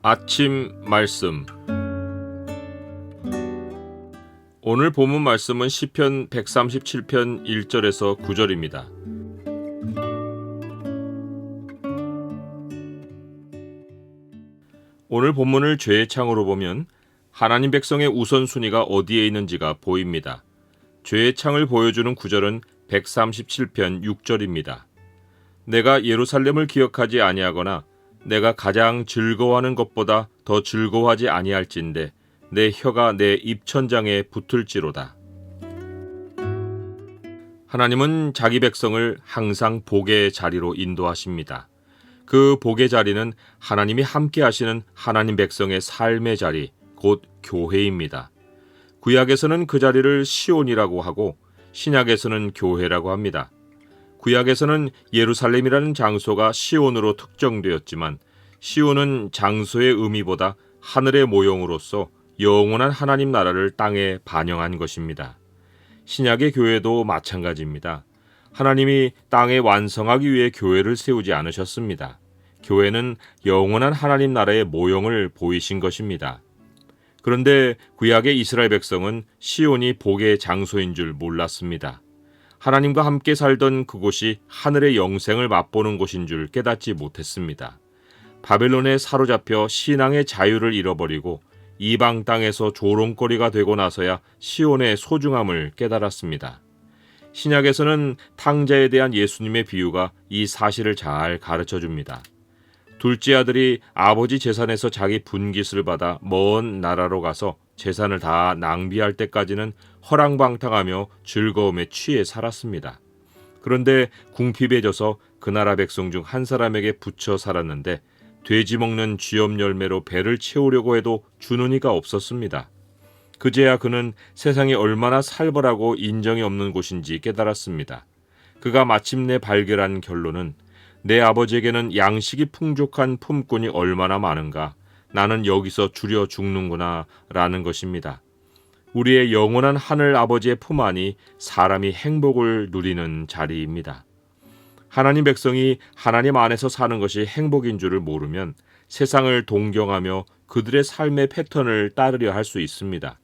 아침 말씀. 오늘 본문 말씀은 시편 137편 1절에서 9절입니다. 오늘 본문을 죄의 창으로 보면 하나님 백성의 우선순위가 어디에 있는지가 보입니다. 죄의 창을 보여주는 구절은 137편 6절입니다. 내가 예루살렘을 기억하지 아니하거나 내가 가장 즐거워하는 것보다 더 즐거워하지 아니할진대 내 혀가 내 입천장에 붙을지로다. 하나님은 자기 백성을 항상 복의 자리로 인도하십니다. 그 복의 자리는 하나님이 함께 하시는 하나님 백성의 삶의 자리, 곧 교회입니다. 구약에서는 그 자리를 시온이라고 하고 신약에서는 교회라고 합니다. 구약에서는 예루살렘이라는 장소가 시온으로 특정되었지만 시온은 장소의 의미보다 하늘의 모형으로서 영원한 하나님 나라를 땅에 반영한 것입니다. 신약의 교회도 마찬가지입니다. 하나님이 땅에 완성하기 위해 교회를 세우지 않으셨습니다. 교회는 영원한 하나님 나라의 모형을 보이신 것입니다. 그런데 구약의 이스라엘 백성은 시온이 복의 장소인 줄 몰랐습니다. 하나님과 함께 살던 그곳이 하늘의 영생을 맛보는 곳인 줄 깨닫지 못했습니다. 바벨론에 사로잡혀 신앙의 자유를 잃어버리고 이방 땅에서 조롱거리가 되고 나서야 시온의 소중함을 깨달았습니다. 신약에서는 탕자에 대한 예수님의 비유가 이 사실을 잘 가르쳐줍니다. 둘째 아들이 아버지 재산에서 자기 분깃을 받아 먼 나라로 가서 재산을 다 낭비할 때까지는 허랑방탕하며 즐거움에 취해 살았습니다. 그런데 궁핍해져서 그 나라 백성 중 한 사람에게 붙여 살았는데 돼지 먹는 쥐염 열매로 배를 채우려고 해도 주는 이가 없었습니다. 그제야 그는 세상이 얼마나 살벌하고 인정이 없는 곳인지 깨달았습니다. 그가 마침내 발견한 결론은 내 아버지에게는 양식이 풍족한 품꾼이 얼마나 많은가, 나는 여기서 줄여 죽는구나 라는 것입니다. 우리의 영원한 하늘 아버지의 품 안이 사람이 행복을 누리는 자리입니다. 하나님 백성이 하나님 안에서 사는 것이 행복인 줄을 모르면 세상을 동경하며 그들의 삶의 패턴을 따르려 할 수 있습니다.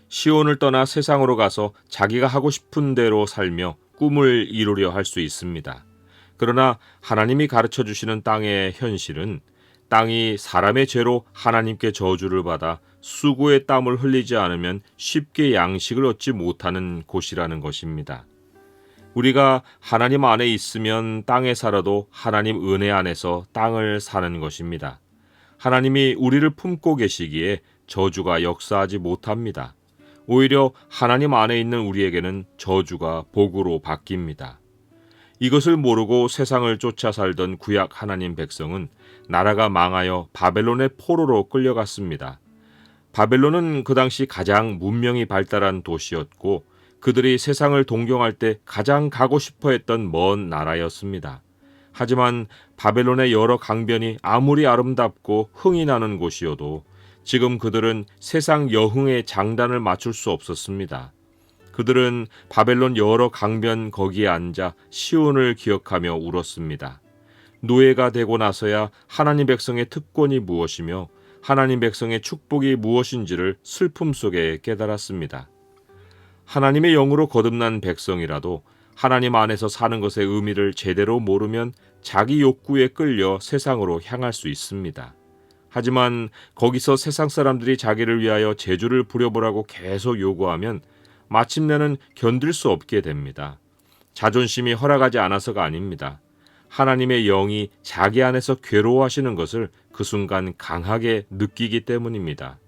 시온을 떠나 세상으로 가서 자기가 하고 싶은 대로 살며 꿈을 이루려 할 수 있습니다. 그러나 하나님이 가르쳐 주시는 땅의 현실은 땅이 사람의 죄로 하나님께 저주를 받아 수고의 땀을 흘리지 않으면 쉽게 양식을 얻지 못하는 곳이라는 것입니다. 우리가 하나님 안에 있으면 땅에 살아도 하나님 은혜 안에서 땅을 사는 것입니다. 하나님이 우리를 품고 계시기에 저주가 역사하지 못합니다. 오히려 하나님 안에 있는 우리에게는 저주가 복으로 바뀝니다. 이것을 모르고 세상을 쫓아 살던 구약 하나님 백성은 나라가 망하여 바벨론의 포로로 끌려갔습니다. 바벨론은 그 당시 가장 문명이 발달한 도시였고 그들이 세상을 동경할 때 가장 가고 싶어 했던 먼 나라였습니다. 하지만 바벨론의 여러 강변이 아무리 아름답고 흥이 나는 곳이어도 지금 그들은 세상 여흥의 장단을 맞출 수 없었습니다. 그들은 바벨론 여러 강변 거기에 앉아 시온을 기억하며 울었습니다. 노예가 되고 나서야 하나님 백성의 특권이 무엇이며 하나님 백성의 축복이 무엇인지를 슬픔 속에 깨달았습니다. 하나님의 영으로 거듭난 백성이라도 하나님 안에서 사는 것의 의미를 제대로 모르면 자기 욕구에 끌려 세상으로 향할 수 있습니다. 하지만 거기서 세상 사람들이 자기를 위하여 재주를 부려보라고 계속 요구하면 마침내는 견딜 수 없게 됩니다. 자존심이 허락하지 않아서가 아닙니다. 하나님의 영이 자기 안에서 괴로워하시는 것을 그 순간 강하게 느끼기 때문입니다.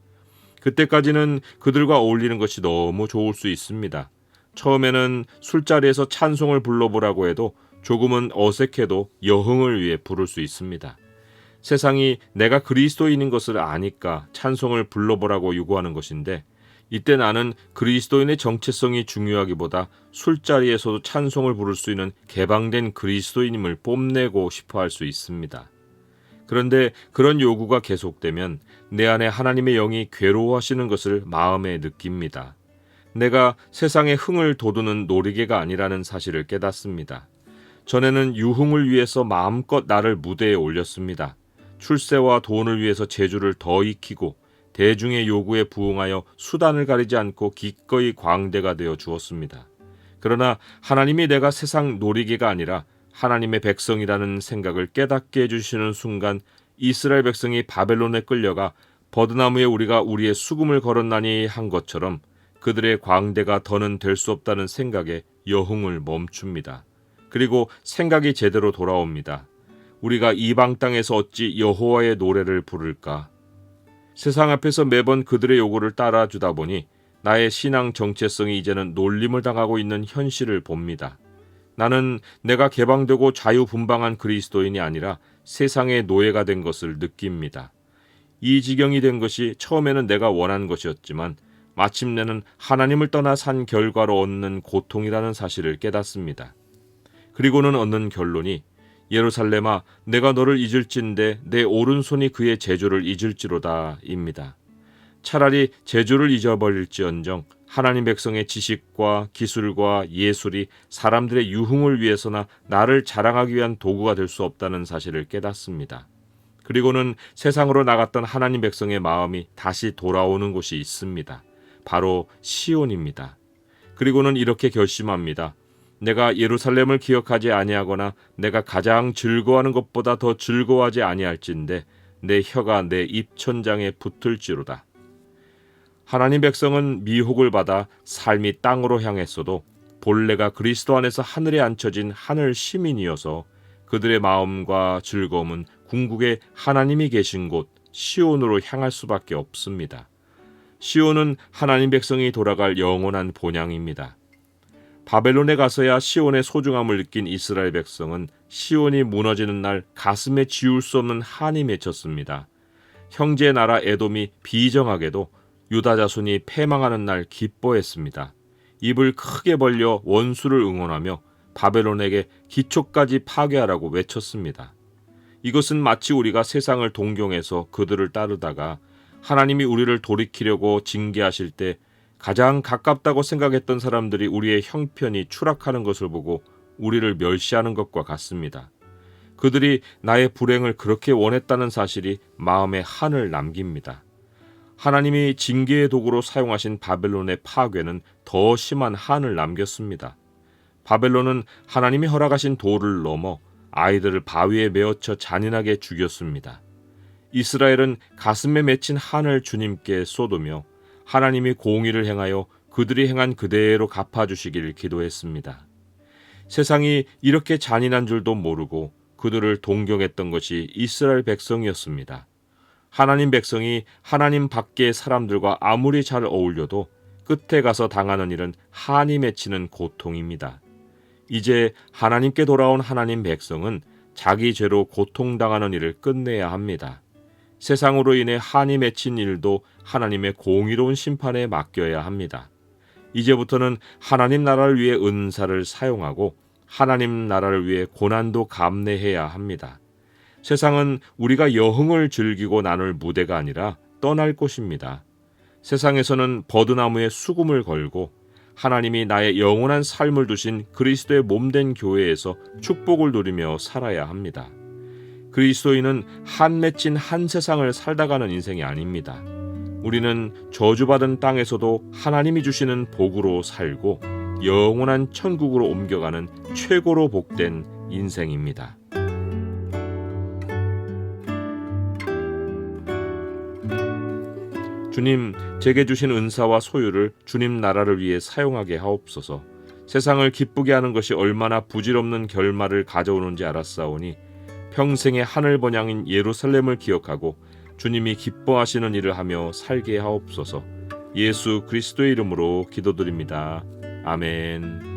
그때까지는 그들과 어울리는 것이 너무 좋을 수 있습니다. 처음에는 술자리에서 찬송을 불러보라고 해도 조금은 어색해도 여흥을 위해 부를 수 있습니다. 세상이 내가 그리스도인인 것을 아니까 찬송을 불러보라고 요구하는 것인데 이때 나는 그리스도인의 정체성이 중요하기보다 술자리에서도 찬송을 부를 수 있는 개방된 그리스도인임을 뽐내고 싶어 할 수 있습니다. 그런데 그런 요구가 계속되면 내 안에 하나님의 영이 괴로워하시는 것을 마음에 느낍니다. 내가 세상의 흥을 돋우는 놀이개가 아니라는 사실을 깨닫습니다. 전에는 유흥을 위해서 마음껏 나를 무대에 올렸습니다. 출세와 돈을 위해서 재주를 더 익히고 대중의 요구에 부응하여 수단을 가리지 않고 기꺼이 광대가 되어 주었습니다. 그러나 하나님이 내가 세상 놀이개가 아니라 하나님의 백성이라는 생각을 깨닫게 해주시는 순간 이스라엘 백성이 바벨론에 끌려가 버드나무에 우리가 우리의 수금을 걸었나니 한 것처럼 그들의 광대가 더는 될 수 없다는 생각에 여흥을 멈춥니다. 그리고 생각이 제대로 돌아옵니다. 우리가 이방 땅에서 어찌 여호와의 노래를 부를까? 세상 앞에서 매번 그들의 요구를 따라주다 보니 나의 신앙 정체성이 이제는 놀림을 당하고 있는 현실을 봅니다. 나는 내가 개방되고 자유분방한 그리스도인이 아니라 세상의 노예가 된 것을 느낍니다. 이 지경이 된 것이 처음에는 내가 원한 것이었지만 마침내는 하나님을 떠나 산 결과로 얻는 고통이라는 사실을 깨닫습니다. 그리고는 얻는 결론이 예루살렘아 내가 너를 잊을진데 내 오른손이 그의 재주를 잊을지로다 입니다. 차라리 재주를 잊어버릴지언정 하나님 백성의 지식과 기술과 예술이 사람들의 유흥을 위해서나 나를 자랑하기 위한 도구가 될 수 없다는 사실을 깨닫습니다. 그리고는 세상으로 나갔던 하나님 백성의 마음이 다시 돌아오는 곳이 있습니다. 바로 시온입니다. 그리고는 이렇게 결심합니다. 내가 예루살렘을 기억하지 아니하거나 내가 가장 즐거워하는 것보다 더 즐거워하지 아니할진대 내 혀가 내 입천장에 붙을지로다. 하나님 백성은 미혹을 받아 삶이 땅으로 향했어도 본래가 그리스도 안에서 하늘에 앉혀진 하늘 시민이어서 그들의 마음과 즐거움은 궁극에 하나님이 계신 곳 시온으로 향할 수밖에 없습니다. 시온은 하나님 백성이 돌아갈 영원한 본향입니다. 바벨론에 가서야 시온의 소중함을 느낀 이스라엘 백성은 시온이 무너지는 날 가슴에 지울 수 없는 한이 맺혔습니다. 형제 나라 에돔이 비정하게도 유다 자손이 패망하는 날 기뻐했습니다. 입을 크게 벌려 원수를 응원하며 바벨론에게 기초까지 파괴하라고 외쳤습니다. 이것은 마치 우리가 세상을 동경해서 그들을 따르다가 하나님이 우리를 돌이키려고 징계하실 때 가장 가깝다고 생각했던 사람들이 우리의 형편이 추락하는 것을 보고 우리를 멸시하는 것과 같습니다. 그들이 나의 불행을 그렇게 원했다는 사실이 마음에 한을 남깁니다. 하나님이 징계의 도구로 사용하신 바벨론의 파괴는 더 심한 한을 남겼습니다. 바벨론은 하나님이 허락하신 도를 넘어 아이들을 바위에 메어쳐 잔인하게 죽였습니다. 이스라엘은 가슴에 맺힌 한을 주님께 쏟으며 하나님이 공의를 행하여 그들이 행한 그대로 갚아주시길 기도했습니다. 세상이 이렇게 잔인한 줄도 모르고 그들을 동경했던 것이 이스라엘 백성이었습니다. 하나님 백성이 하나님 밖의 사람들과 아무리 잘 어울려도 끝에 가서 당하는 일은 한이 맺히는 고통입니다. 이제 하나님께 돌아온 하나님 백성은 자기 죄로 고통당하는 일을 끝내야 합니다. 세상으로 인해 한이 맺힌 일도 하나님의 공의로운 심판에 맡겨야 합니다. 이제부터는 하나님 나라를 위해 은사를 사용하고 하나님 나라를 위해 고난도 감내해야 합니다. 세상은 우리가 여흥을 즐기고 나눌 무대가 아니라 떠날 곳입니다. 세상에서는 버드나무에 수금을 걸고 하나님이 나의 영원한 삶을 두신 그리스도의 몸된 교회에서 축복을 누리며 살아야 합니다. 그리스도인은 한 맺힌 한 세상을 살다가는 인생이 아닙니다. 우리는 저주받은 땅에서도 하나님이 주시는 복으로 살고 영원한 천국으로 옮겨가는 최고로 복된 인생입니다. 주님, 제게 주신 은사와 소유를 주님 나라를 위해 사용하게 하옵소서. 세상을 기쁘게 하는 것이 얼마나 부질없는 결말을 가져오는지 알았사오니 평생의 하늘 번향인 예루살렘을 기억하고 주님이 기뻐하시는 일을 하며 살게 하옵소서. 예수 그리스도의 이름으로 기도드립니다. 아멘.